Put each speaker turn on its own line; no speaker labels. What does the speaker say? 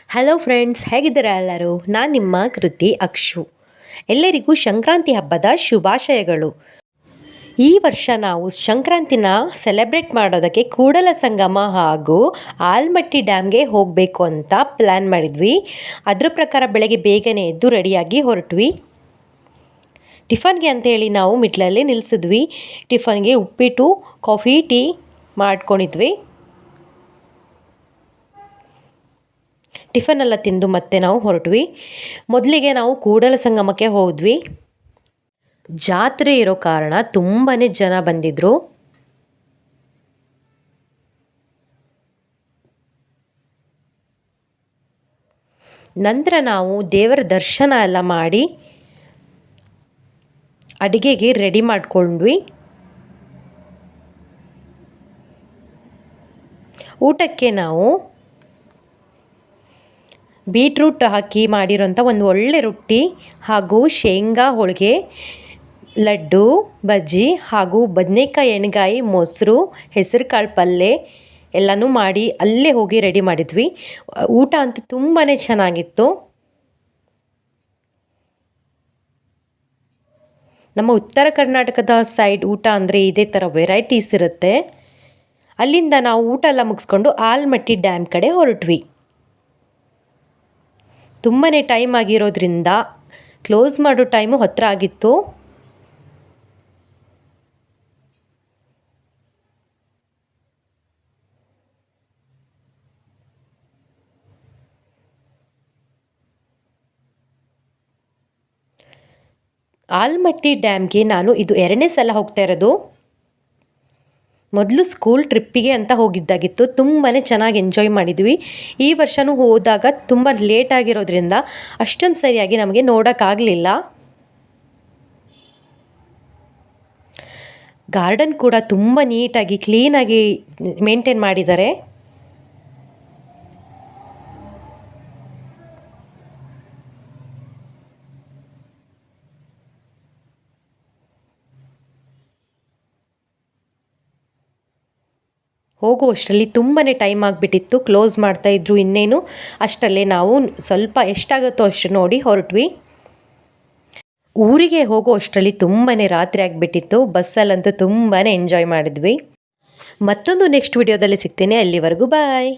Hello friends, ಹೇಗಿದ್ದೀರಾ ಎಲ್ಲರೂ? ನಾನು ನಿಮ್ಮ ಕೃತಿ ಅಕ್ಷು. ಎಲ್ಲರಿಗೂ ಸಂಕ್ರಾಂತಿ ಹಬ್ಬದ ಶುಭಾಶಯಗಳು. ಈ ವರ್ಷ ನಾವು ಸಂಕ್ರಾಂತಿನ ಸೆಲೆಬ್ರೇಟ್ ಮಾಡೋದಕ್ಕೆ ಕೂಡಲ ಸಂಗಮ ಹಾಗೂ ಆಲ್ಮಟ್ಟಿ ಡ್ಯಾಮ್ಗೆ ಹೋಗಬೇಕು ಅಂತ ಪ್ಲ್ಯಾನ್ ಮಾಡಿದ್ವಿ. ಅದ್ರ ಪ್ರಕಾರ ಬೆಳಗ್ಗೆ ಬೇಗನೆ ಎದ್ದು ರೆಡಿಯಾಗಿ ಹೊರಟ್ವಿ. ಟಿಫನ್ಗೆ ಅಂತೇಳಿ ನಾವು ಮಿಟ್ಲಲ್ಲಿ ನಿಲ್ಲಿಸಿದ್ವಿ. ಟಿಫನ್ಗೆ ಉಪ್ಪಿಟ್ಟು, ಕಾಫಿ, ಟೀ ಮಾಡ್ಕೊಂಡಿದ್ವಿ. ಟಿಫನ್ ಎಲ್ಲ ತಿಂದು ಮತ್ತೆ ನಾವು ಹೊರಟ್ವಿ. ಮೊದಲಿಗೆ ನಾವು ಕೂಡಲ ಸಂಗಮಕ್ಕೆ ಹೋದ್ವಿ. ಜಾತ್ರೆ ಇರೋ ಕಾರಣ ತುಂಬಾ ಜನ ಬಂದಿದ್ದರು. ನಂತರ ನಾವು ದೇವರ ದರ್ಶನ ಎಲ್ಲ ಮಾಡಿ ಅಡುಗೆಗೆ ರೆಡಿ ಮಾಡಿಕೊಂಡ್ವಿ. ಊಟಕ್ಕೆ ನಾವು ಬೀಟ್ರೂಟ್ ಹಾಕಿ ಮಾಡಿರೋಂಥ ಒಂದು ಒಳ್ಳೆ ರೊಟ್ಟಿ ಹಾಗೂ ಶೇಂಗಾ ಹೋಳಿಗೆ, ಲಡ್ಡು, ಬಜ್ಜಿ ಹಾಗೂ ಬದನೇಕಾಯಿ ಎಣ್ಗಾಯಿ, ಮೊಸರು, ಹೆಸರು ಕಾಳು ಪಲ್ಯ ಎಲ್ಲನೂ ಮಾಡಿ ಅಲ್ಲೇ ಹೋಗಿ ರೆಡಿ ಮಾಡಿದ್ವಿ. ಊಟ ಅಂತೂ ತುಂಬಾ ಚೆನ್ನಾಗಿತ್ತು. ನಮ್ಮ ಉತ್ತರ ಕರ್ನಾಟಕದ ಸೈಡ್ ಊಟ ಅಂದರೆ ಇದೇ ಥರ ವೆರೈಟೀಸ್ ಇರುತ್ತೆ. ಅಲ್ಲಿಂದ ನಾವು ಊಟ ಎಲ್ಲ ಮುಗಿಸ್ಕೊಂಡು ಆಲ್ಮಟ್ಟಿ ಡ್ಯಾಮ್ ಕಡೆ ಹೊರಟ್ವಿ. ತುಂಬಾ ಟೈಮ್ ಆಗಿರೋದ್ರಿಂದ ಕ್ಲೋಸ್ ಮಾಡೋ ಟೈಮು ಹತ್ತಿರ ಆಗಿತ್ತು. ಆಲ್ಮಟ್ಟಿ ಡ್ಯಾಮ್ಗೆ ನಾನು ಇದು 2ನೇ ಸಲ ಹೋಗ್ತಾ ಇರೋದು. ಮೊದಲು ಸ್ಕೂಲ್ ಟ್ರಿಪ್ಪಿಗೆ ಅಂತ ಹೋಗಿದ್ದಾಗಿತ್ತು. ತುಂಬಾ ಚೆನ್ನಾಗಿ ಎಂಜಾಯ್ ಮಾಡಿದ್ವಿ. ಈ ವರ್ಷವೂ ಹೋದಾಗ ತುಂಬ ಲೇಟ್ ಆಗಿರೋದ್ರಿಂದ ಅಷ್ಟೊಂದು ಸರಿಯಾಗಿ ನಮಗೆ ನೋಡೋಕ್ಕಾಗಲಿಲ್ಲ. ಗಾರ್ಡನ್ ಕೂಡ ತುಂಬ ನೀಟಾಗಿ ಕ್ಲೀನಾಗಿ ಮೇಂಟೈನ್ ಮಾಡಿದ್ದಾರೆ. ಹೋಗುವಷ್ಟರಲ್ಲಿ ತುಂಬಾ ಟೈಮ್ ಆಗಿಬಿಟ್ಟಿತ್ತು. ಕ್ಲೋಸ್ ಮಾಡ್ತಾಯಿದ್ರು. ಇನ್ನೇನು ಅಷ್ಟರಲ್ಲೇ ನಾವು ಸ್ವಲ್ಪ ಎಷ್ಟಾಗುತ್ತೋ ಅಷ್ಟು ನೋಡಿ ಹೊರಟ್ವಿ. ಊರಿಗೆ ಹೋಗೋ ಅಷ್ಟರಲ್ಲಿ ತುಂಬಾ ರಾತ್ರಿ ಆಗಿಬಿಟ್ಟಿತ್ತು. ಬಸ್ಸಲ್ಲಂತೂ ತುಂಬಾ ಎಂಜಾಯ್ ಮಾಡಿದ್ವಿ. ಮತ್ತೊಂದು ನೆಕ್ಸ್ಟ್ ವಿಡಿಯೋದಲ್ಲಿ ಸಿಗ್ತೀನಿ. ಅಲ್ಲಿವರೆಗೂ ಬಾಯ್.